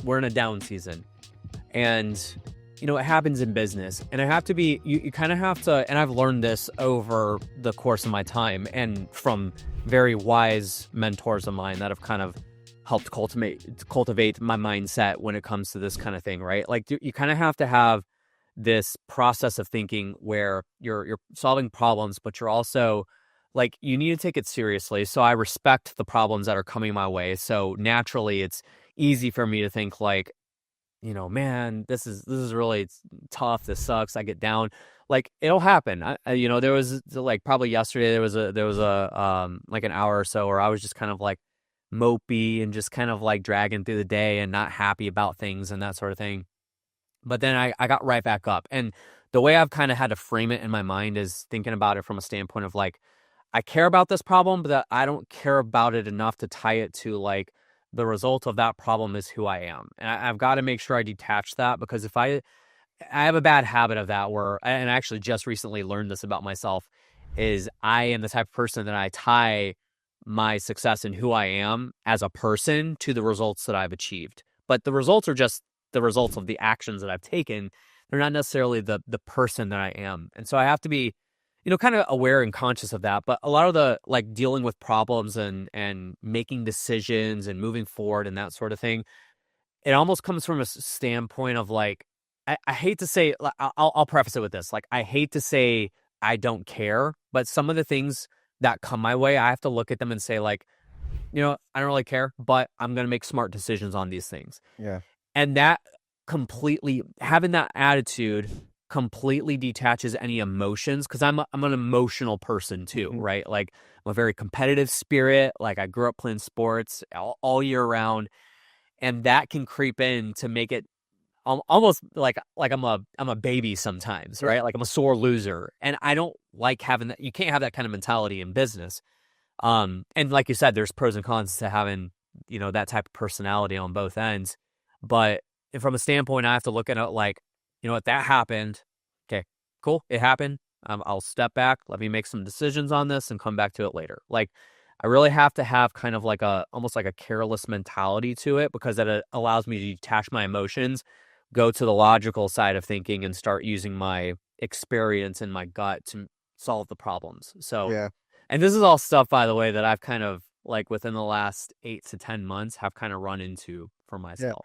we're in a down season, and it happens in business, and I have to be, you kind of have to, and I've learned this over the course of my time and from very wise mentors of mine that have kind of helped cultivate my mindset when it comes to this kind of thing, right? Like you kind of have to have this process of thinking where you're solving problems, but you're also like, you need to take it seriously. So I respect the problems that are coming my way. So naturally, it's easy for me to think like, man, this is really tough. This sucks. I get down. Like it'll happen. There was like probably yesterday there was a like an hour or so where I was just kind of like mopey and just kind of like dragging through the day and not happy about things and that sort of thing. But then I got right back up. And the way I've kind of had to frame it in my mind is thinking about it from a standpoint of like, I care about this problem, but that I don't care about it enough to tie it to like the result of that problem is who I am. And I've got to make sure I detach that, because if I have a bad habit of that where, and I actually just recently learned this about myself, is I am the type of person that I tie my success and who I am as a person to the results that I've achieved. But the results are just the results of the actions that I've taken. They're not necessarily the person that I am. And so I have to be, kind of aware and conscious of that. But a lot of the like dealing with problems and making decisions and moving forward and that sort of thing, it almost comes from a standpoint of like, I hate to say, like, I'll preface it with this. Like, I hate to say I don't care, but some of the things that come my way, I have to look at them and say like, I don't really care, but I'm going to make smart decisions on these things. Yeah. And that completely, having that attitude completely detaches any emotions, because I'm an emotional person too, right? Like I'm a very competitive spirit. Like I grew up playing sports all year round, and that can creep in to make it almost like I'm a baby sometimes, right? Like I'm a sore loser, and I don't like having that. You can't have that kind of mentality in business. And like you said, there's pros and cons to having that type of personality on both ends. But from a standpoint, I have to look at it like, if that happened, okay, cool, it happened. I'll step back, let me make some decisions on this, and come back to it later. Like, I really have to have kind of like almost like a careless mentality to it, because that allows me to detach my emotions, go to the logical side of thinking, and start using my experience and my gut to solve the problems. So, Yeah. and this is all stuff, by the way, that I've kind of like within the last 8 to 10 months have kind of run into for myself.